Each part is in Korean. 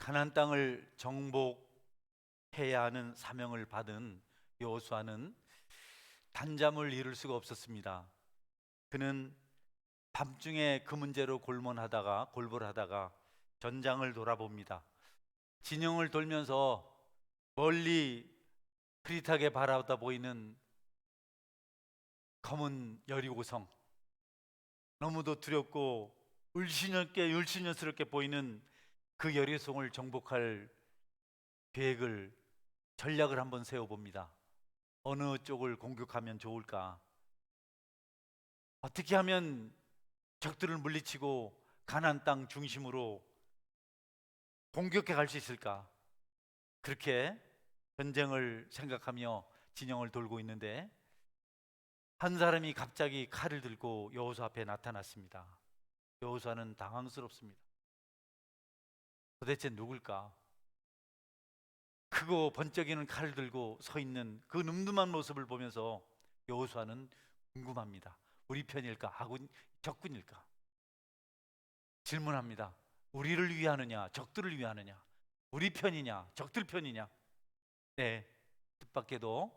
가나안 땅을 정복해야 하는 사명을 받은 여호수아는 단잠을 이룰 수가 없었습니다. 그는 밤중에 그 문제로 골몰하다가 전장을 돌아봅니다. 진영을 돌면서 멀리 흐릿하게 바라다 보이는 검은 여리고성, 너무도 두렵고 울신스럽게 보이는 그 여리고성을 정복할 전략을 한번 세워봅니다. 어느 쪽을 공격하면 좋을까? 어떻게 하면 적들을 물리치고 가나안 땅 중심으로 공격해 갈 수 있을까? 그렇게 전쟁을 생각하며 진영을 돌고 있는데 한 사람이 갑자기 칼을 들고 여호수아 앞에 나타났습니다. 여호수아는 당황스럽습니다. 도대체 누굴까? 크고 번쩍이는 칼을 들고 서 있는 그 늠름한 모습을 보면서 여호수아는 궁금합니다. 우리 편일까? 적군일까? 질문합니다. 우리를 위하느냐? 적들을 위하느냐? 우리 편이냐? 적들 편이냐? 네, 뜻밖에도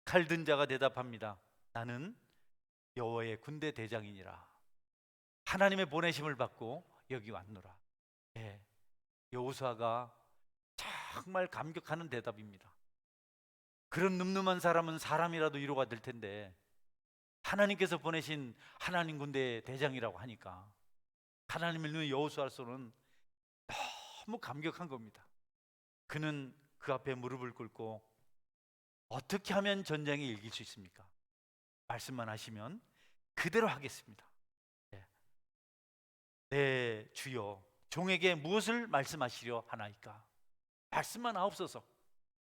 칼든 자가 대답합니다. 나는 여호와의 군대 대장이니라. 하나님의 보내심을 받고 여기 왔노라. 네, 여호수아가 정말 감격하는 대답입니다. 그런 늠름한 사람은 사람이라도 위로가 될 텐데 하나님께서 보내신 하나님 군대의 대장이라고 하니까 하나님을 믿는 여호수아로서는 너무 감격한 겁니다. 그는 그 앞에 무릎을 꿇고 어떻게 하면 전쟁에 이길 수 있습니까? 말씀만 하시면 그대로 하겠습니다. 네, 네, 주여, 종에게 무엇을 말씀하시려 하나이까? 말씀만 하옵소서.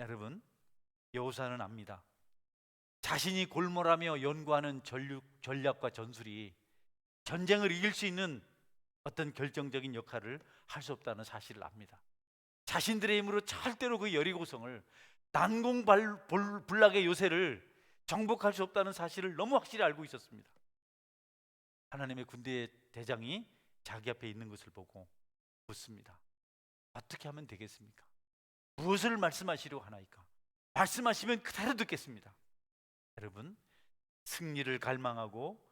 여러분, 여호수아는 압니다. 자신이 골몰하며 연구하는 전략과 전술이 전쟁을 이길 수 있는 어떤 결정적인 역할을 할 수 없다는 사실을 압니다. 자신들의 힘으로 절대로 그 여리고성을 난공불락의 요새를 정복할 수 없다는 사실을 너무 확실히 알고 있었습니다. 하나님의 군대의 대장이 자기 앞에 있는 것을 보고 묻습니다. 어떻게 하면 되겠습니까? 무엇을 말씀하시려 하나이까? 말씀하시면 그대로 듣겠습니다. 여러분, 승리를 갈망하고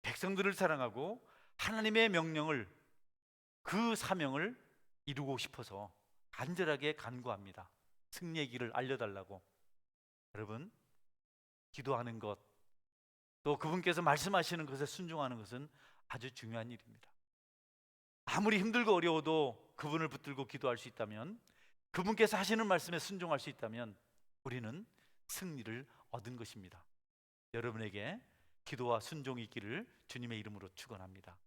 백성들을 사랑하고 하나님의 명령을, 그 사명을 이루고 싶어서 간절하게 간구합니다. 승리의 길을 알려달라고. 여러분, 기도하는 것, 또 그분께서 말씀하시는 것에 순종하는 것은 아주 중요한 일입니다. 아무리 힘들고 어려워도 그분을 붙들고 기도할 수 있다면, 그분께서 하시는 말씀에 순종할 수 있다면 우리는 승리를 얻은 것입니다. 여러분에게 기도와 순종이 있기를 주님의 이름으로 축원합니다.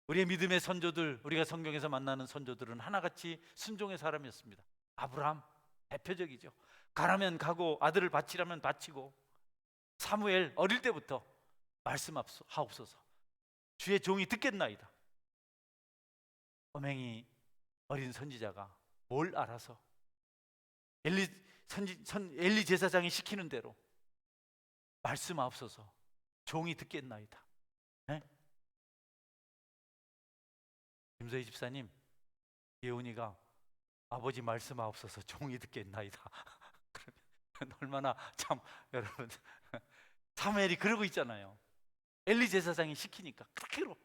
우리의 믿음의 선조들, 우리가 성경에서 만나는 선조들은 하나같이 순종의 사람이었습니다. 아브라함 대표적이죠. 가라면 가고 아들을 바치라면 바치고, 사무엘 어릴 때부터 말씀하옵소서, 주의 종이 듣겠나이다. 꼬맹이 어린 선지자가 뭘 알아서 엘리 제사장이 시키는 대로 말씀하옵소서, 종이 듣겠나이다. 네? 김서희 집사님, 예훈이가 아버지 말씀하옵소서, 종이 듣겠나이다. 그러면 얼마나 참, 여러분, 사무엘이 그러고 있잖아요. 엘리 제사장이 시키니까 그렇게로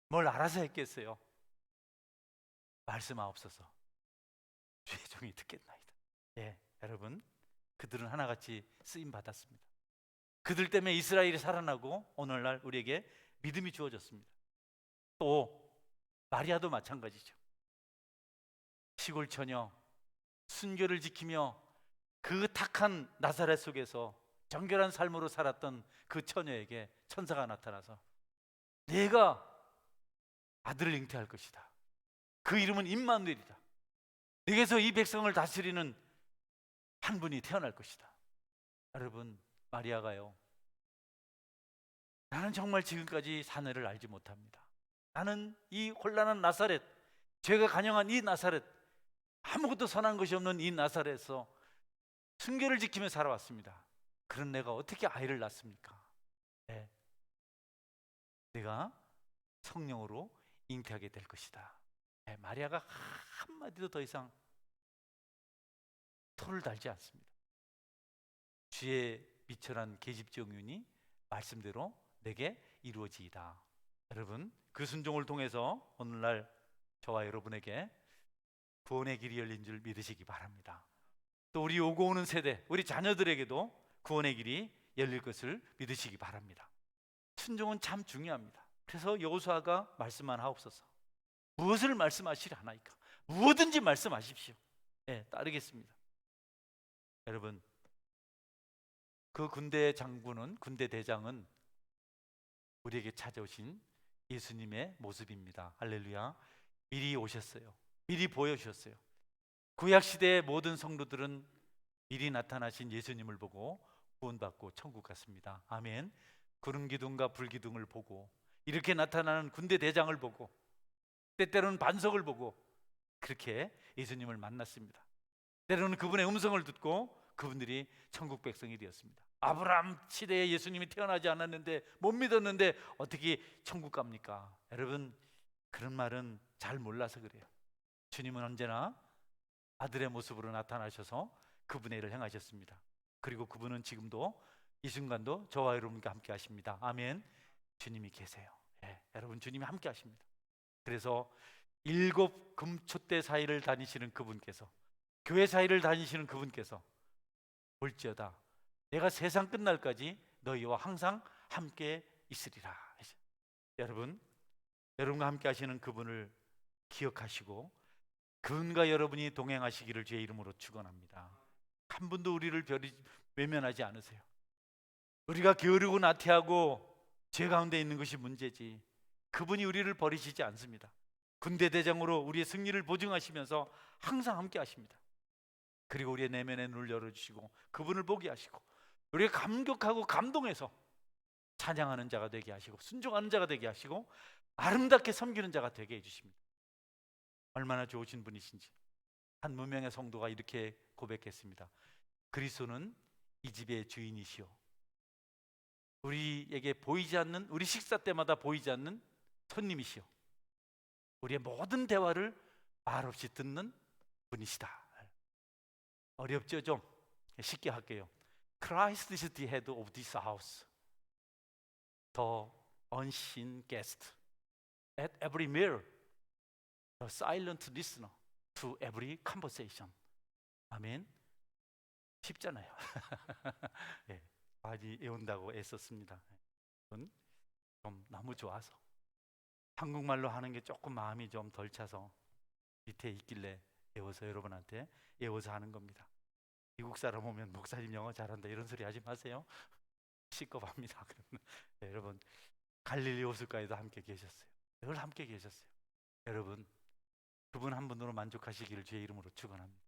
뭘 알아서 했겠어요. 말씀하옵소서, 주의 종이 듣겠나이다. 예, 여러분, 그들은 하나같이 쓰임 받았습니다. 그들 때문에 이스라엘이 살아나고 오늘날 우리에게 믿음이 주어졌습니다. 또 마리아도 마찬가지죠. 시골 처녀, 순교를 지키며 그 탁한 나사렛 속에서 정결한 삶으로 살았던 그 처녀에게 천사가 나타나서 내가 아들을 잉태할 것이다. 그 이름은 임마누엘이다. 내게서 이 백성을 다스리는 한 분이 태어날 것이다. 여러분, 마리아가요, 나는 정말 지금까지 사내를 알지 못합니다. 나는 이 혼란한 나사렛, 죄가 간영한 이 나사렛, 아무것도 선한 것이 없는 이 나사렛에서 순결을 지키며 살아왔습니다. 그런 내가 어떻게 아이를 낳습니까? 네, 내가 성령으로 잉태하게 될 것이다. 마리아가 한마디도 더 이상 토를 달지 않습니다. 주의 미천한 계집종윤이 말씀대로 내게 이루어지이다. 여러분, 그 순종을 통해서 오늘날 저와 여러분에게 구원의 길이 열린 줄 믿으시기 바랍니다. 또 우리 오고 오는 세대, 우리 자녀들에게도 구원의 길이 열릴 것을 믿으시기 바랍니다. 순종은 참 중요합니다. 그래서 여호수아가 말씀만 하옵소서. 무엇을 말씀하시려 하나이까? 무엇든지 말씀하십시오. 따르겠습니다. 여러분, 그 군대 장군은, 군대 대장은 우리에게 찾아오신 예수님의 모습입니다. 할렐루야. 미리 오셨어요. 미리 보여주셨어요. 구약시대의 모든 성도들은 미리 나타나신 예수님을 보고 구원받고 천국 갔습니다. 아멘. 구름 기둥과 불 기둥을 보고, 이렇게 나타나는 군대 대장을 보고, 때때로는 반석을 보고 그렇게 예수님을 만났습니다. 때로는 그분의 음성을 듣고 그분들이 천국 백성이 되었습니다. 아브라함 시대에 예수님이 태어나지 않았는데, 못 믿었는데 어떻게 천국 갑니까? 여러분, 그런 말은 잘 몰라서 그래요. 주님은 언제나 아들의 모습으로 나타나셔서 그분의 일을 행하셨습니다. 그리고 그분은 지금도 이 순간도 저와 여러분과 함께 하십니다. 아멘. 주님이 계세요. 여러분, 주님이 함께 하십니다. 그래서 7 금촛대 사이를 다니시는 그분께서, 교회 사이를 다니시는 그분께서 볼지어다 내가 세상 끝날까지 너희와 항상 함께 있으리라. 여러분과 함께 하시는 그분을 기억하시고 그분과 여러분이 동행하시기를 주의 이름으로 축원합니다. 한 분도 우리를 외면하지 않으세요. 우리가 게으르고 나태하고 죄 가운데 있는 것이 문제지, 그분이 우리를 버리시지 않습니다. 군대 대장으로 우리의 승리를 보증하시면서 항상 함께 하십니다. 그리고 우리의 내면의 눈을 열어주시고 그분을 보게 하시고 우리가 감격하고 감동해서 찬양하는 자가 되게 하시고 순종하는 자가 되게 하시고 아름답게 섬기는 자가 되게 해주십니다. 얼마나 좋으신 분이신지. 한 무명의 성도가 이렇게 고백했습니다. 그리스도는 이 집의 주인이시오. 우리에게 보이지 않는, 우리 식사 때마다 보이지 않는 손님이시오. 우리의 모든 대화를 말없이 듣는 분이시다. 어렵죠? 좀 쉽게 할게요. Christ is the head of this house, the unseen guest at every meal, the silent listener to every conversation. 아멘. 쉽잖아요. 많이 외운다고 애썼습니다. 좀 너무 좋아서 한국말로 하는 게 조금 마음이 좀 덜 차서 밑에 있길래 외워서 여러분한테 외워서 하는 겁니다. 미국 사람 오면 목사님 영어 잘한다 이런 소리 하지 마세요. 시겁합니다. 여러분, 갈릴리 호숫가에도 함께 계셨어요. 늘 함께 계셨어요. 여러분, 그분 한 분으로 만족하시기를 주의 이름으로 축원합니다.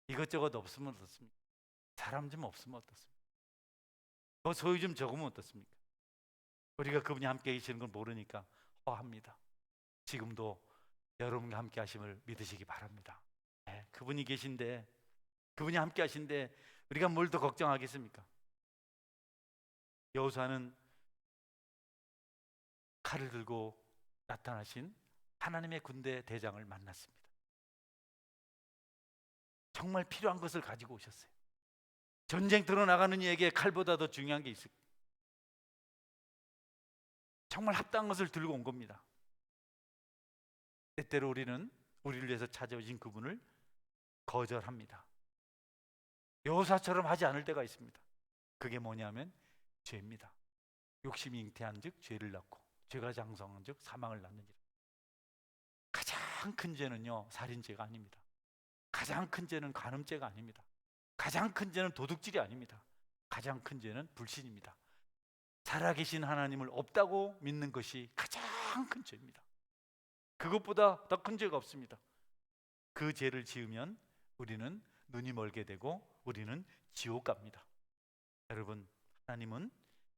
이것저것 없으면 어떻습니까? 사람 좀 없으면 어떻습니까? 더 소유 좀 적으면 어떻습니까? 우리가 그분이 함께 계시는 걸 모르니까 허합니다. 지금도 여러분과 함께 하심을 믿으시기 바랍니다. 그분이 계신데, 그분이 함께 하신데 우리가 뭘 더 걱정하겠습니까? 여호수아는 칼을 들고 나타나신 하나님의 군대 대장을 만났습니다. 정말 필요한 것을 가지고 오셨어요. 전쟁터로 나가는 이에게 칼보다 더 중요한 게 있을까? 정말 합당한 것을 들고 온 겁니다. 때때로 우리는 우리를 위해서 찾아오신 그분을 거절합니다. 여호사처럼 하지 않을 때가 있습니다. 그게 뭐냐면 죄입니다. 욕심이 잉태한 즉 죄를 낳고 죄가 장성한 즉 사망을 낳느니라. 가장 큰 죄는요, 살인죄가 아닙니다. 가장 큰 죄는 간음죄가 아닙니다. 가장 큰 죄는 도둑질이 아닙니다. 가장 큰 죄는 불신입니다. 살아계신 하나님을 없다고 믿는 것이 가장 큰 죄입니다. 그것보다 더 큰 죄가 없습니다. 그 죄를 지으면 우리는 눈이 멀게 되고 우리는 지옥 갑니다. 여러분, 하나님은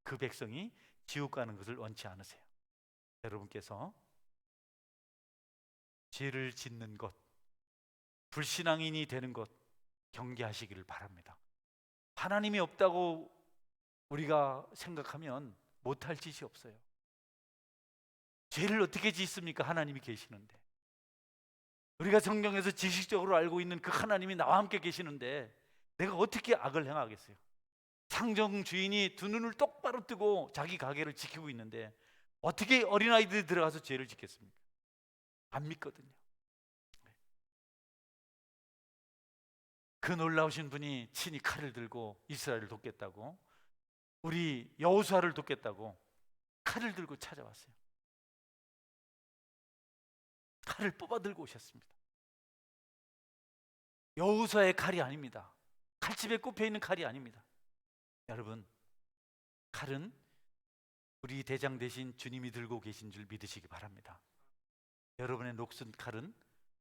그 백성이 지옥 가는 것을 원치 않으세요. 여러분께서 죄를 짓는 것, 불신앙인이 되는 것 경계하시기를 바랍니다. 하나님이 없다고 우리가 생각하면 못할 짓이 없어요. 죄를 어떻게 짓습니까? 하나님이 계시는데. 우리가 성경에서 지식적으로 알고 있는 그 하나님이 나와 함께 계시는데 내가 어떻게 악을 행하겠어요? 상점 주인이 두 눈을 똑바로 뜨고 자기 가게를 지키고 있는데 어떻게 어린아이들이 들어가서 죄를 짓겠습니까? 안 믿거든요. 그 놀라우신 분이 친히 칼을 들고 이스라엘을 돕겠다고, 우리 여호수아를 돕겠다고 칼을 들고 찾아왔어요. 칼을 뽑아 들고 오셨습니다. 여호수아의 칼이 아닙니다. 칼집에 꼽혀 있는 칼이 아닙니다. 여러분, 칼은 우리 대장 대신 주님이 들고 계신 줄 믿으시기 바랍니다. 여러분의 녹슨 칼은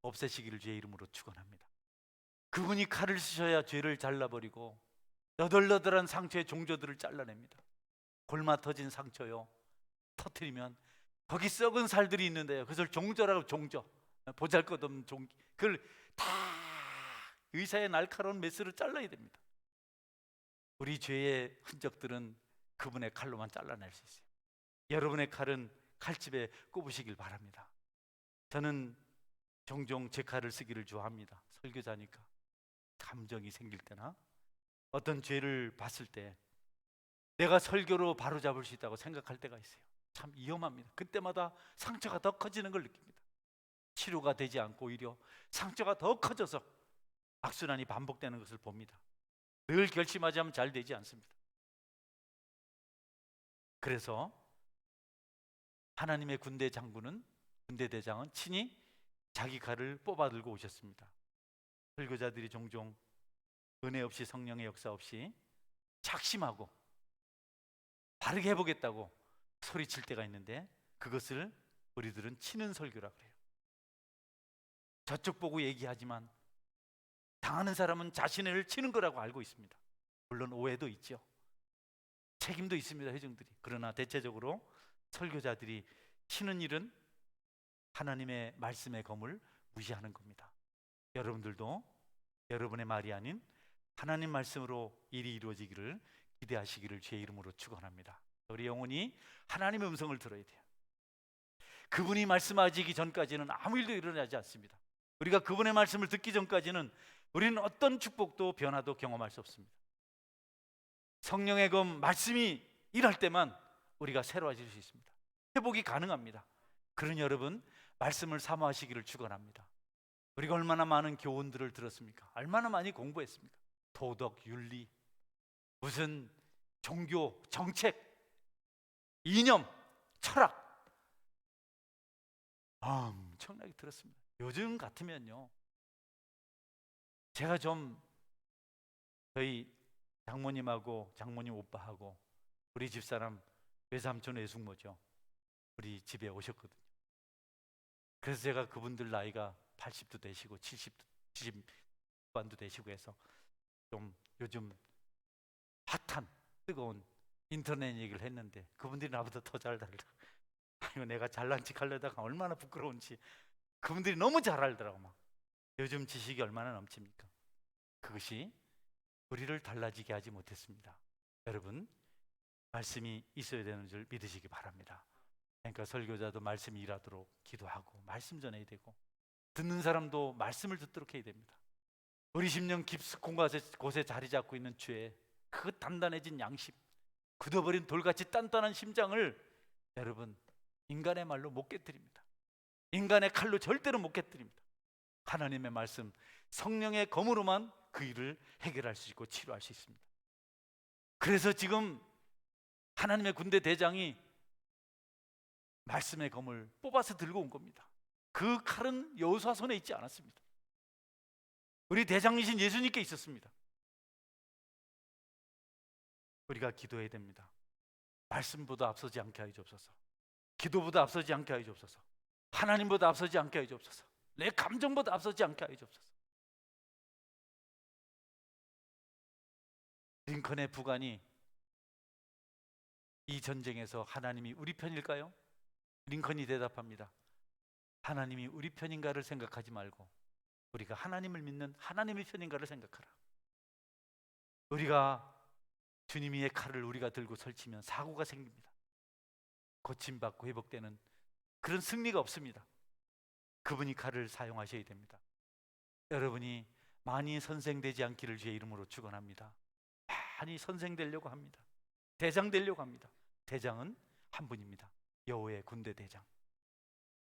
없애시기를 주의 이름으로 축원합니다. 그분이 칼을 쓰셔야 죄를 잘라버리고 너덜너덜한 상처의 종저들을 잘라냅니다. 골마 터진 상처요, 터뜨리면 거기 썩은 살들이 있는데요, 그것을 종저라고, 종저, 보잘것없는 종, 그걸 다 의사의 날카로운 메스로 잘라야 됩니다. 우리 죄의 흔적들은 그분의 칼로만 잘라낼 수 있어요. 여러분의 칼은 칼집에 꼽으시길 바랍니다. 저는 종종 제 칼을 쓰기를 좋아합니다. 설교자니까 감정이 생길 때나 어떤 죄를 봤을 때 내가 설교로 바로잡을 수 있다고 생각할 때가 있어요. 참 위험합니다. 그때마다 상처가 더 커지는 걸 느낍니다. 치료가 되지 않고 오히려 상처가 더 커져서 악순환이 반복되는 것을 봅니다. 늘 결심하지 않으면 잘 되지 않습니다. 그래서 하나님의 군대 장군은, 군대 대장은 친히 자기 칼을 뽑아 들고 오셨습니다. 설교자들이 종종 은혜 없이, 성령의 역사 없이 작심하고 바르게 해보겠다고 소리칠 때가 있는데 그것을 우리들은 치는 설교라 그래요. 저쪽 보고 얘기하지만 당하는 사람은 자신을 치는 거라고 알고 있습니다. 물론 오해도 있죠. 책임도 있습니다, 회중들이. 그러나 대체적으로 설교자들이 치는 일은 하나님의 말씀의 검을 무시하는 겁니다. 여러분들도 여러분의 말이 아닌 하나님 말씀으로 일이 이루어지기를 기대하시기를 주의 이름으로 축원합니다. 우리 영혼이 하나님의 음성을 들어야 돼요. 그분이 말씀하시기 전까지는 아무 일도 일어나지 않습니다. 우리가 그분의 말씀을 듣기 전까지는 우리는 어떤 축복도 변화도 경험할 수 없습니다. 성령의 검 말씀이 일할 때만 우리가 새로워질 수 있습니다. 회복이 가능합니다. 그런 여러분, 말씀을 사모하시기를 축원합니다. 우리가 얼마나 많은 교훈들을 들었습니까? 얼마나 많이 공부했습니까? 도덕, 윤리, 무슨 종교, 정책, 이념, 철학 엄청나게 들었습니다. 요즘 같으면요, 제가 좀 저희 장모님하고 장모님 오빠하고 우리 집사람 외삼촌 외숙모죠, 우리 집에 오셨거든요. 그래서 제가 그분들 나이가 80도 되시고 70도, 70반도 되시고 해서 좀 요즘 핫한 뜨거운 인터넷 얘기를 했는데 그분들이 나보다 더 잘 알더라고요. 아이고, 내가 잘난 척 하려다가 얼마나 부끄러운지 그분들이 너무 잘 알더라고. 막 요즘 지식이 얼마나 넘칩니까? 그것이 우리를 달라지게 하지 못했습니다. 여러분, 말씀이 있어야 되는 줄 믿으시기 바랍니다. 그러니까 설교자도 말씀이 일하도록 기도하고 말씀 전해야 되고 듣는 사람도 말씀을 듣도록 해야 됩니다. 우리 심령 깊숙한 곳에 자리 잡고 있는 죄, 그 단단해진 양심, 굳어버린 돌같이 단단한 심장을 여러분, 인간의 말로 못 깨뜨립니다. 인간의 칼로 절대로 못 깨뜨립니다. 하나님의 말씀, 성령의 검으로만 그 일을 해결할 수 있고 치료할 수 있습니다. 그래서 지금 하나님의 군대 대장이 말씀의 검을 뽑아서 들고 온 겁니다. 그 칼은 여호수아 손에 있지 않았습니다. 우리 대장이신 예수님께 있었습니다. 우리가 기도해야 됩니다. 말씀보다 앞서지 않게 하여 주옵소서. 기도보다 앞서지 않게 하여 주옵소서. 하나님보다 앞서지 않게 하여 주옵소서. 내 감정보다 앞서지 않게 하여 주옵소서. 링컨의 부관이 이 전쟁에서 하나님이 우리 편일까요? 링컨이 대답합니다. 하나님이 우리 편인가를 생각하지 말고 우리가 하나님을 믿는 하나님의 편인가를 생각하라. 우리가 주님의 칼을 우리가 들고 설치면 사고가 생깁니다. 고침받고 회복되는 그런 승리가 없습니다. 그분이 칼을 사용하셔야 됩니다. 여러분이 많이 선생되지 않기를 주의 이름으로 축원합니다. 많이 선생되려고 합니다. 대장 되려고 합니다. 대장은 한 분입니다. 여호와의 군대 대장.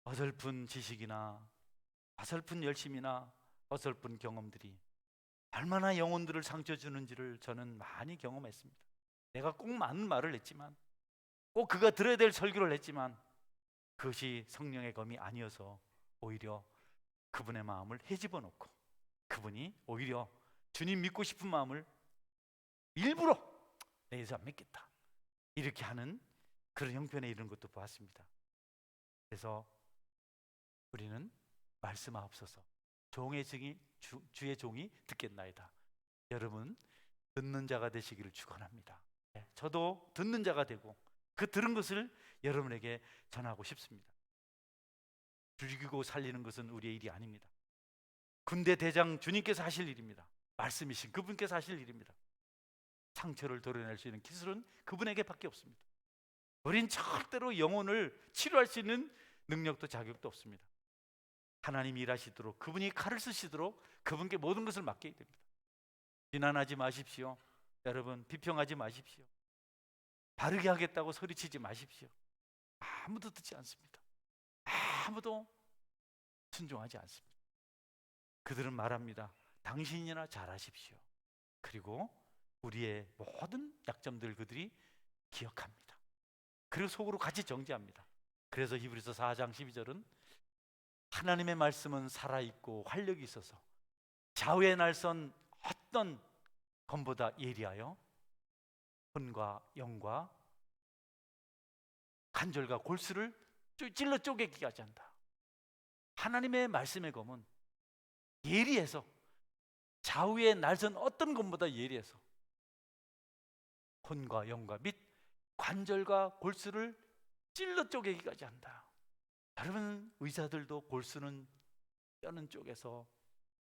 어설픈 지식이나 어설픈 열심이나 어설픈 경험들이 얼마나 영혼들을 상처 주는지를 저는 많이 경험했습니다. 내가 꼭 맞는 말을 했지만, 꼭 그가 들어야 될 설교를 했지만, 그것이 성령의 검이 아니어서 오히려 그분의 마음을 헤집어 놓고, 그분이 오히려 주님 믿고 싶은 마음을 일부러 내서 안 믿겠다 이렇게 하는 그런 형편에 이른 것도 보았습니다. 그래서 우리는 말씀하옵소서, 종의 증이 주의 종이 듣겠나이다. 여러분 듣는 자가 되시기를 축원합니다. 저도 듣는 자가 되고 그 들은 것을 여러분에게 전하고 싶습니다. 죽이고 살리는 것은 우리의 일이 아닙니다. 군대 대장 주님께서 하실 일입니다. 말씀이신 그분께서 하실 일입니다. 상처를 도려낼 수 있는 기술은 그분에게 밖에 없습니다. 우린 절대로 영혼을 치료할 수 있는 능력도 자격도 없습니다. 하나님이 일하시도록, 그분이 칼을 쓰시도록 그분께 모든 것을 맡겨야 됩니다. 비난하지 마십시오. 여러분 비평하지 마십시오. 바르게 하겠다고 소리치지 마십시오. 아무도 듣지 않습니다. 아무도 순종하지 않습니다. 그들은 말합니다. 당신이나 잘하십시오. 그리고 우리의 모든 약점들 그들이 기억합니다. 그리고 속으로 같이 정죄합니다. 그래서 히브리서 4장 12절은 하나님의 말씀은 살아있고 활력이 있어서 좌우의 날선 어떤 검보다 예리하여 혼과 영과 관절과 골수를 찔러 쪼개기까지 한다. 하나님의 말씀의 검은 예리해서 좌우의 날선 어떤 검보다 예리해서 혼과 영과 및 관절과 골수를 찔러 쪼개기까지 한다. 여러분 의사들도 골수는 뼈는 쪼개서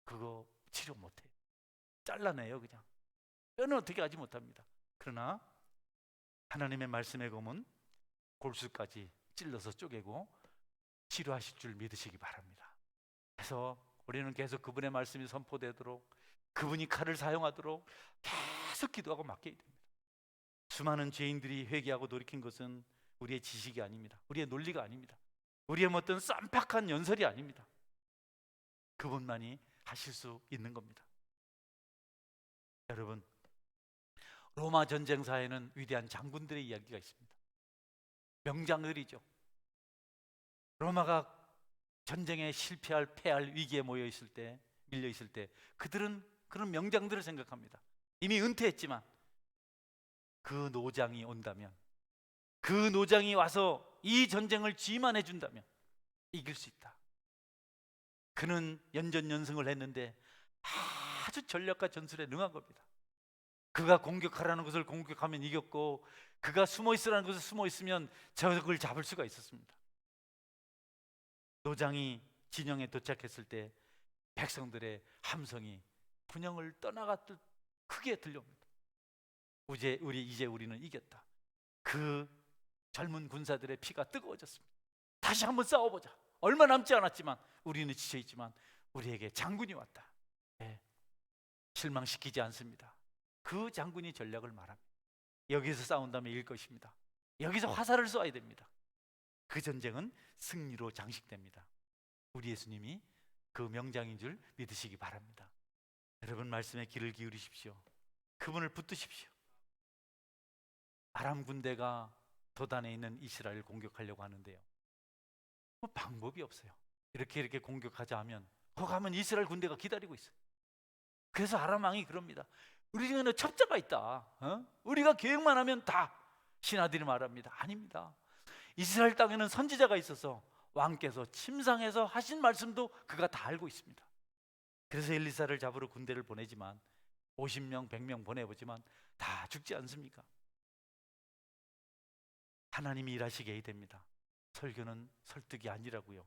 그거 치료 못해요. 잘라내요. 그냥 뼈는 어떻게 하지 못합니다. 그러나 하나님의 말씀의 검은 골수까지 찔러서 쪼개고 치료하실 줄 믿으시기 바랍니다. 그래서 우리는 계속 그분의 말씀이 선포되도록, 그분이 칼을 사용하도록 계속 기도하고 맡겨야 됩니다. 수많은 죄인들이 회개하고 돌이킨 것은 우리의 지식이 아닙니다. 우리의 논리가 아닙니다. 우리의 어떤 쌈박한 연설이 아닙니다. 그분만이 하실 수 있는 겁니다. 여러분 로마 전쟁사에는 위대한 장군들의 이야기가 있습니다. 명장들이죠. 로마가 전쟁에 실패할, 패할 위기에 모여 있을 때, 밀려 있을 때 그들은 그런 명장들을 생각합니다. 이미 은퇴했지만 그 노장이 온다면, 그 노장이 와서 이 전쟁을 지휘만 해준다면 이길 수 있다. 그는 연전연승을 했는데 아주 전략과 전술에 능한 겁니다. 그가 공격하라는 것을 공격하면 이겼고, 그가 숨어 있으라는 것을 숨어 있으면 적을 잡을 수가 있었습니다. 노장이 진영에 도착했을 때 백성들의 함성이 분영을 떠나갔듯 크게 들려옵니다. 이제 우리는 이겼다. 그 젊은 군사들의 피가 뜨거워졌습니다. 다시 한번 싸워보자. 얼마 남지 않았지만 우리는 지쳐있지만 우리에게 장군이 왔다. 네. 실망시키지 않습니다. 그 장군이 전략을 말합니다. 여기서 싸운다면 이길 것입니다. 여기서 화살을 쏘아야 됩니다. 그 전쟁은 승리로 장식됩니다. 우리 예수님이 그 명장인 줄 믿으시기 바랍니다. 여러분 말씀에 귀를 기울이십시오. 그분을 붙드십시오. 아람 군대가 도단에 있는 이스라엘을 공격하려고 하는데요, 뭐 방법이 없어요. 이렇게 공격하자 하면 거기 가면 이스라엘 군대가 기다리고 있어요. 그래서 아람 왕이 그럽니다. 우리 중에는 첩자가 있다. 우리가 계획만 하면 다. 신하들이 말합니다. 아닙니다. 이스라엘 땅에는 선지자가 있어서 왕께서 침상에서 하신 말씀도 그가 다 알고 있습니다. 그래서 엘리사를 잡으러 군대를 보내지만 50명, 100명 보내보지만 다 죽지 않습니까? 하나님이 일하시게 해야 됩니다. 설교는 설득이 아니라고요.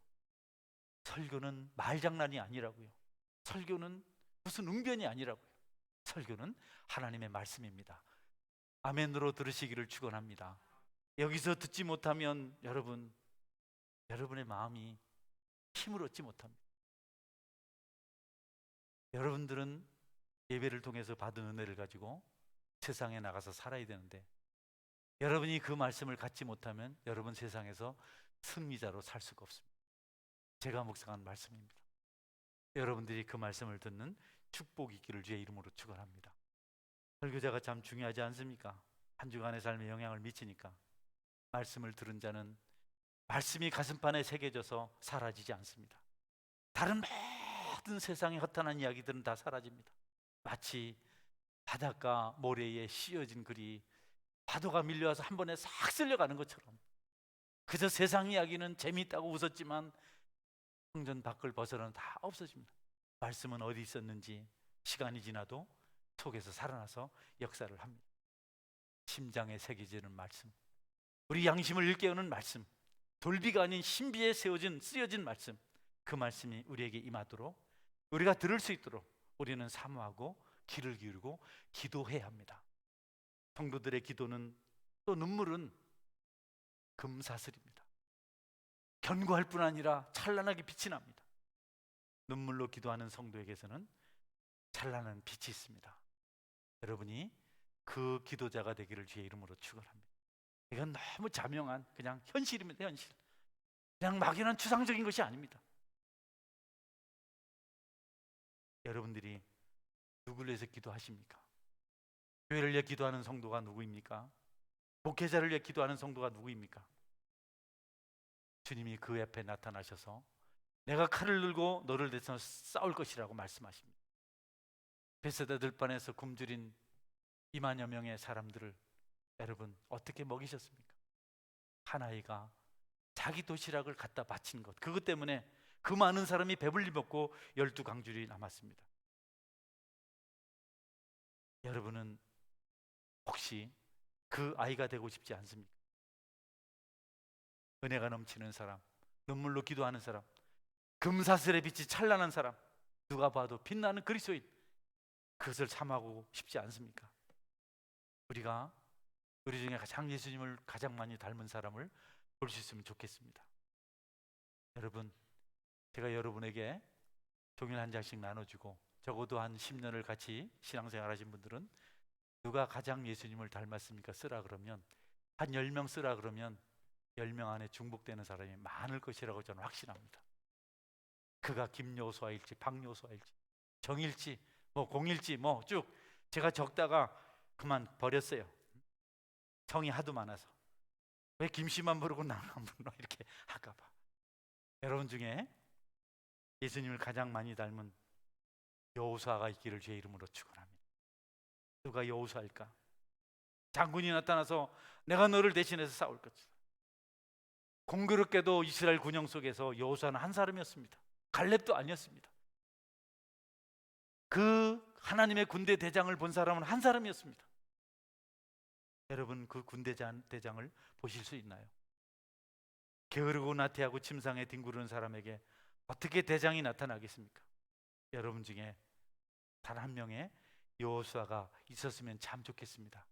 설교는 말장난이 아니라고요. 설교는 무슨 웅변이 아니라고요. 설교는 하나님의 말씀입니다. 아멘으로 들으시기를 축원합니다. 여기서 듣지 못하면 여러분의 마음이 힘을 얻지 못합니다. 여러분들은 예배를 통해서 받은 은혜를 가지고 세상에 나가서 살아야 되는데, 여러분이 그 말씀을 갖지 못하면 여러분 세상에서 승리자로 살 수가 없습니다. 제가 묵상한 말씀입니다. 여러분들이 그 말씀을 듣는 축복이 있기를 주의 이름으로 축원합니다. 설교자가 참 중요하지 않습니까? 한 주간의 삶에 영향을 미치니까. 말씀을 들은 자는 말씀이 가슴판에 새겨져서 사라지지 않습니다. 다른 모든 세상의 허탄한 이야기들은 다 사라집니다. 마치 바닷가 모래에 씌어진 글이 파도가 밀려와서 한 번에 싹 쓸려가는 것처럼, 그저 세상 이야기는 재미있다고 웃었지만 성전 밖을 벗어나면 다 없어집니다. 말씀은 어디 있었는지 시간이 지나도 속에서 살아나서 역사를 합니다. 심장에 새겨지는 말씀, 우리 양심을 일깨우는 말씀, 돌비가 아닌 신비에 쓰여진 말씀, 그 말씀이 우리에게 임하도록, 우리가 들을 수 있도록 우리는 사모하고 귀를 기울이고 기도해야 합니다. 성도들의 기도는, 또 눈물은 금사슬입니다. 견고할 뿐 아니라 찬란하게 빛이 납니다. 눈물로 기도하는 성도에게서는 찬란한 빛이 있습니다. 여러분이 그 기도자가 되기를 주의 이름으로 축원합니다. 이건 너무 자명한 그냥 현실입니다. 현실. 그냥 막연한 추상적인 것이 아닙니다. 여러분들이 누구를 위해서 기도하십니까? 교회를 위해 기도하는 성도가 누구입니까? 목회자를 위해 기도하는 성도가 누구입니까? 주님이 그 옆에 나타나셔서 내가 칼을 들고 너를 대해서 싸울 것이라고 말씀하십니다. 베세다 들판에서 굶주린 2만여 명의 사람들을 여러분 어떻게 먹이셨습니까? 한 아이가 자기 도시락을 갖다 바친 것, 그것 때문에 그 많은 사람이 배불리 먹고 12강줄이 남았습니다. 여러분은 혹시 그 아이가 되고 싶지 않습니까? 은혜가 넘치는 사람, 눈물로 기도하는 사람, 금사슬의 빛이 찬란한 사람, 누가 봐도 빛나는 그리스도인, 그것을 삼하고 싶지 않습니까? 우리가 우리 중에 가장 예수님을 가장 많이 닮은 사람을 볼 수 있으면 좋겠습니다. 여러분, 제가 여러분에게 종일 한 장씩 나눠주고, 적어도 한 10년을 같이 신앙생활 하신 분들은 누가 가장 예수님을 닮았습니까? 쓰라 그러면, 한 10명 쓰라 그러면 10명 안에 중복되는 사람이 많을 것이라고 저는 확신합니다. 그가 김요수아일지 박요수아일지 정일지 공일지 쭉 제가 적다가 그만 버렸어요. 성이 하도 많아서. 왜 김씨만 부르고 나만 안 불러 이렇게 할까 봐. 여러분 중에 예수님을 가장 많이 닮은 여호수아가 있기를 주의 이름으로 축원합니다. 누가 여호수아일까? 장군이 나타나서 내가 너를 대신해서 싸울 것이다. 공교롭게도 이스라엘 군영 속에서 여호수아는 한 사람이었습니다. 갈렙도 아니었습니다. 그 하나님의 군대 대장을 본 사람은 한 사람이었습니다. 여러분, 그 군대 대장을 보실 수 있나요? 게으르고 나태하고 침상에 뒹구르는 사람에게 어떻게 대장이 나타나겠습니까? 여러분 중에 단 한 명의 여호수아가 있었으면 참 좋겠습니다.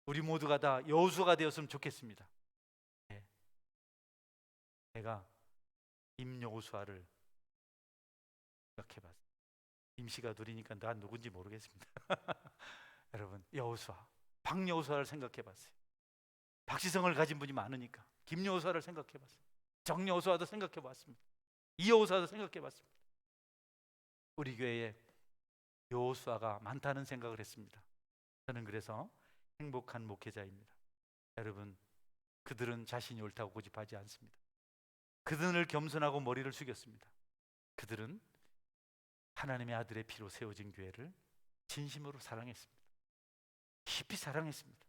우리 모두가 다 여호수아가 되었으면 좋겠습니다. 네. 제가 임여호수아를 생각해봤어요. 임씨가 둘이니까 나 누군지 모르겠습니다. 여러분, 여호수아, 박여호수아를 생각해봤어요. 박시성을 가진 분이 많으니까 김여호수아를 생각해봤어요. 정여호수아도 생각해봤습니다. 이여호수아도 생각해봤습니다. 우리 교회에 여호수아가 많다는 생각을 했습니다. 저는 그래서 행복한 목회자입니다. 여러분, 그들은 자신이 옳다고 고집하지 않습니다. 그들은 겸손하고 머리를 숙였습니다. 그들은 하나님의 아들의 피로 세워진 교회를 진심으로 사랑했습니다. 깊이 사랑했습니다.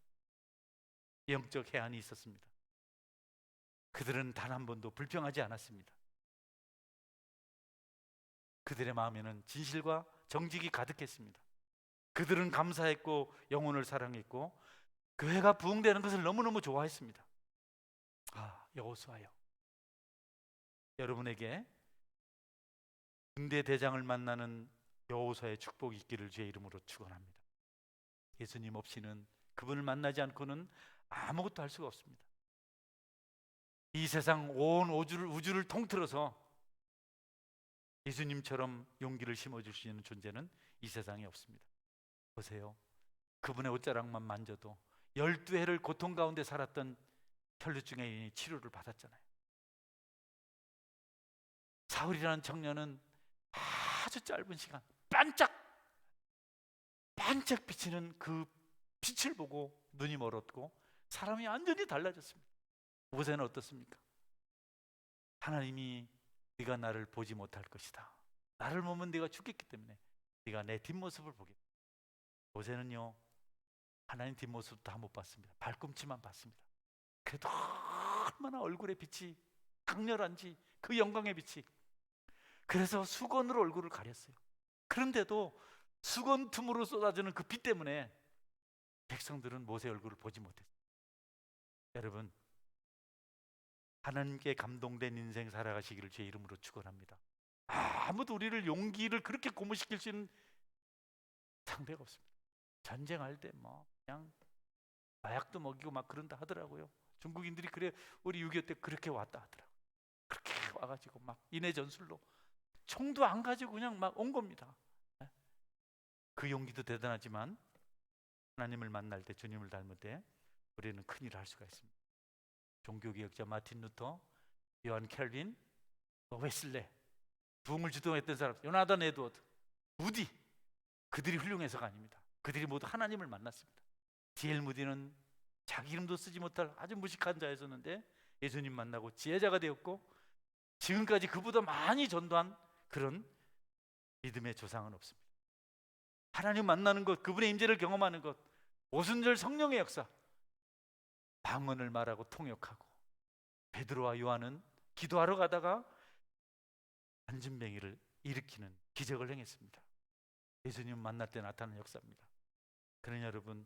영적 해안이 있었습니다. 그들은 단 한 번도 불평하지 않았습니다. 그들의 마음에는 진실과 정직이 가득했습니다. 그들은 감사했고 영혼을 사랑했고 교회가 부흥되는 것을 너무너무 좋아했습니다. 여호수아요, 여러분에게 군대 대장을 만나는 여호수아의 축복이 있기를 주의 이름으로 축원합니다. 예수님 없이는, 그분을 만나지 않고는 아무것도 할 수가 없습니다. 이 세상 온 우주를 통틀어서 예수님처럼 용기를 심어줄 수 있는 존재는 이 세상에 없습니다. 보세요. 그분의 옷자락만 만져도 12해를 고통 가운데 살았던 혈루증의 여인이 치료를 받았잖아요. 사울이라는 청년은 아주 짧은 시간 반짝 비치는 그 빛을 보고 눈이 멀었고 사람이 완전히 달라졌습니다. 모세는 어떻습니까? 하나님이 네가 나를 보지 못할 것이다. 나를 보면 네가 죽겠기 때문에 네가 내 뒷모습을 보겠다. 모세는요, 하나님 뒷모습 다 못 봤습니다. 발꿈치만 봤습니다. 그래도 얼마나 얼굴의 빛이 강렬한지, 그 영광의 빛이. 그래서 수건으로 얼굴을 가렸어요. 그런데도 수건 틈으로 쏟아지는 그 빛 때문에 백성들은 모세 얼굴을 보지 못했어요. 여러분, 하나님께 감동된 인생 살아가시기를 주의 이름으로 축원합니다. 아무도 우리를 용기를 그렇게 고무시킬 수 있는 상대가 없습니다. 전쟁할 때 뭐 그냥 마약도 먹이고 막 그런다 하더라고요. 중국인들이 그래, 우리 6.25 때 그렇게 왔다 하더라고요. 그렇게 와가지고 막 인해 전술로 총도 안 가지고 그냥 막 온 겁니다. 그 용기도 대단하지만 하나님을 만날 때, 주님을 닮을 때 우리는 큰 일을 할 수가 있습니다. 종교개혁자 마틴 루터, 요한 켈빈, 웨슬레, 부흥을 주도했던 사람, 요나단 에드워드, 무디, 그들이 훌륭해서가 아닙니다. 그들이 모두 하나님을 만났습니다. D.L. 무디는 자기 이름도 쓰지 못할 아주 무식한 자였었는데 예수님 만나고 지혜자가 되었고, 지금까지 그보다 많이 전도한 그런 믿음의 조상은 없습니다. 하나님 만나는 것, 그분의 임재를 경험하는 것, 오순절 성령의 역사, 방언을 말하고 통역하고, 베드로와 요한은 기도하러 가다가 안진뱅이를 일으키는 기적을 행했습니다. 예수님 만날 때 나타나는 역사입니다. 그러니 여러분,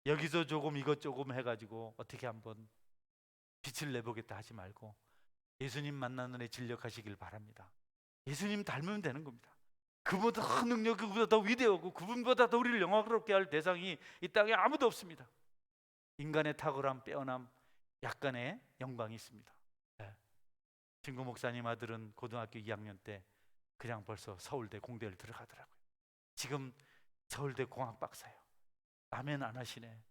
여기서 조금 이것 조금 해가지고 어떻게 한번 빛을 내보겠다 하지 말고 예수님 만나는 애 진력하시길 바랍니다. 예수님 닮으면 되는 겁니다. 그보다 더 능력, 그보다 더 위대하고 그분보다 더 우리를 영광스럽게 할 대상이 이 땅에 아무도 없습니다. 인간의 탁월함, 빼어남, 약간의 영광이 있습니다. 친구 목사님 아들은 고등학교 2학년 때 그냥 벌써 서울대 공대를 들어가더라고요. 지금 서울대 공학 박사예요. 라면 안 하시네.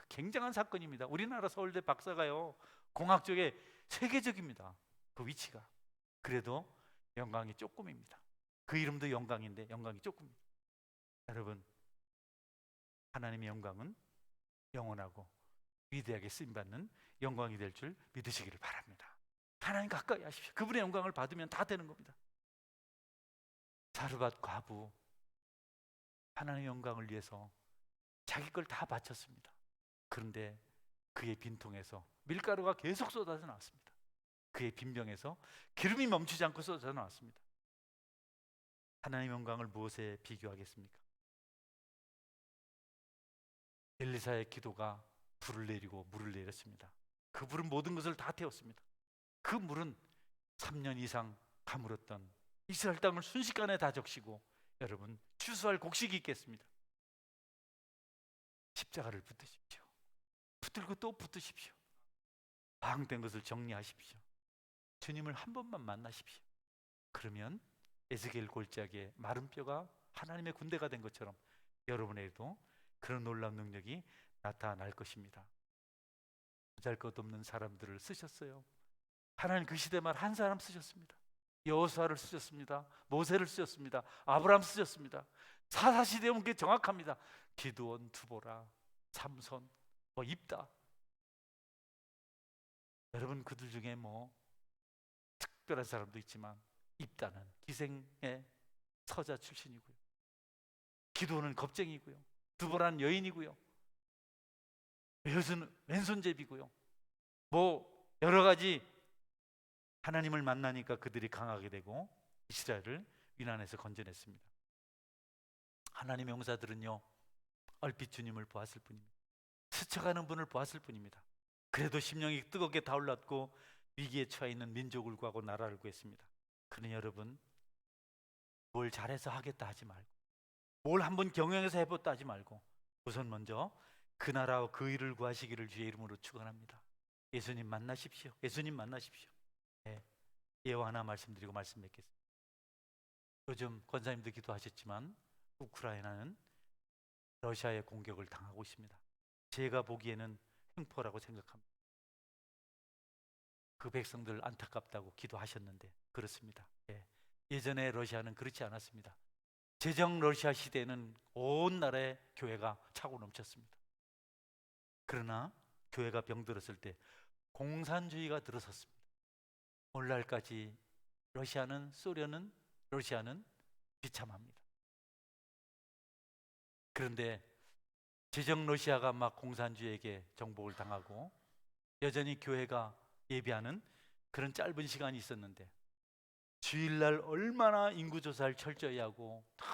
굉장한 사건입니다. 우리나라 서울대 박사가요, 공학 쪽에 세계적입니다. 그 위치가. 그래도 영광이 조금입니다. 그 이름도 영광인데 영광이 조금입니다. 여러분, 하나님의 영광은 영원하고 위대하게 쓰임받는 영광이 될 줄 믿으시기를 바랍니다. 하나님 가까이 하십시오. 그분의 영광을 받으면 다 되는 겁니다. 사르밧 과부, 하나님의 영광을 위해서 자기 걸 다 바쳤습니다. 그런데 그의 빈통에서 밀가루가 계속 쏟아져 나왔습니다. 그의 빈병에서 기름이 멈추지 않고 쏟아져 나왔습니다. 하나님의 영광을 무엇에 비교하겠습니까? 엘리사의 기도가 불을 내리고 물을 내렸습니다. 그 불은 모든 것을 다 태웠습니다. 그 물은 3년 이상 가물었던 이스라엘 땅을 순식간에 다 적시고, 여러분, 추수할 곡식이 있겠습니다. 십자가를 붙드십시오. 붙들고 또 붙드십시오. 방황된 것을 정리하십시오. 주님을 한 번만 만나십시오. 그러면 에스겔 골짜기에 마른 뼈가 하나님의 군대가 된 것처럼 여러분에게도 그런 놀라운 능력이 나타날 것입니다. 보잘것없는 사람들을 쓰셨어요. 하나님 그 시대만 한 사람 쓰셨습니다. 여호수아를 쓰셨습니다. 모세를 쓰셨습니다. 아브라함 쓰셨습니다. 사사시대에 온 게 정확합니다. 기드온, 두보라, 삼손, 입다. 여러분, 그들 중에 뭐 특별한 사람도 있지만 입다는 기생의 서자 출신이고요. 기드온은 겁쟁이고요. 두보라는 여인이고요. 여호수아는 왼손잡이고요. 뭐 여러 가지. 하나님을 만나니까 그들이 강하게 되고 이스라엘을 위난에서 건져냈습니다. 하나님의 용사들은요, 얼핏 주님을 보았을 뿐입니다. 스쳐가는 분을 보았을 뿐입니다. 그래도 심령이 뜨겁게 타올랐고 위기에 처해 있는 민족을 구하고 나라를 구했습니다. 그러니 여러분, 뭘 잘해서 하겠다 하지 말고, 뭘 한번 경영해서 해봤다 하지 말고, 우선 먼저 그 나라와 그 일을 구하시기를 주의 이름으로 축원합니다. 예수님 만나십시오. 예수님 만나십시오. 예화 하나 말씀드리고 말씀 맺겠습니다. 요즘 권사님도 기도하셨지만 우크라이나는 러시아의 공격을 당하고 있습니다. 제가 보기에는 횡포라고 생각합니다. 그 백성들 안타깝다고 기도하셨는데 그렇습니다. 예전에 러시아는 그렇지 않았습니다. 제정 러시아 시대에는 온 나라의 교회가 차고 넘쳤습니다. 그러나 교회가 병들었을 때 공산주의가 들어섰습니다. 오늘날까지 러시아는 비참합니다. 그런데 제정 러시아가 막 공산주의에게 정복을 당하고 여전히 교회가 예배하는 그런 짧은 시간이 있었는데 주일날 얼마나 인구조사를 철저히 하고 다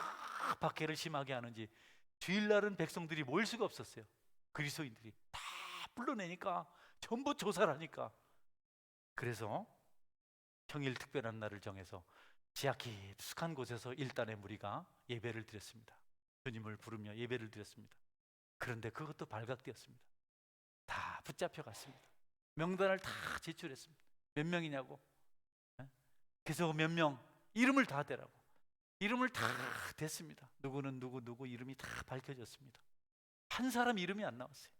박해를 심하게 하는지 주일날은 백성들이 모일 수가 없었어요. 그리스도인들이 다 불러내니까 전부 조사를 하니까. 그래서 평일 특별한 날을 정해서 지하 깊숙한 곳에서 일단의 무리가 예배를 드렸습니다. 주님을 부르며 예배를 드렸습니다. 그런데 그것도 발각되었습니다. 다 붙잡혀 갔습니다. 명단을 다 제출했습니다. 몇 명이냐고. 그래서 몇 명 이름을 다 대라고. 이름을 다 댔습니다. 누구는 누구 이름이 다 밝혀졌습니다. 한 사람 이름이 안 나왔어요.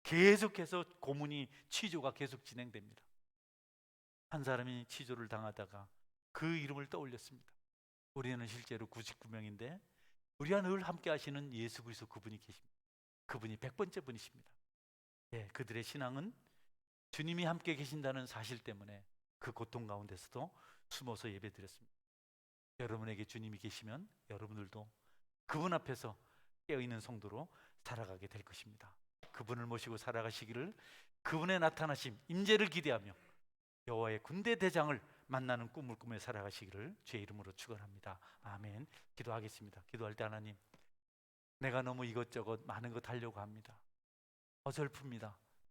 계속해서 고문이 취조가 계속 진행됩니다. 한 사람이 취조를 당하다가 그 이름을 떠올렸습니다. 우리는 실제로 99명인데 우리와 늘 함께 하시는 예수 그리스도 그분이 계십니다. 그분이 100번째 분이십니다. 그들의 신앙은 주님이 함께 계신다는 사실 때문에 그 고통 가운데서도 숨어서 예배드렸습니다. 여러분에게 주님이 계시면 여러분들도 그분 앞에서 깨어있는 성도로 살아가게 될 것입니다. 그분을 모시고 살아가시기를, 그분의 나타나심, 임재를 기대하며 여호와의 군대 대장을 만나는 꿈을 꾸며 살아가시기를 주의 이름으로 축원합니다. 아멘. 기도하겠습니다. 기도할 때 하나님, 내가 너무 이것저것 많은 것 하려고 합니다. 어설픕니다.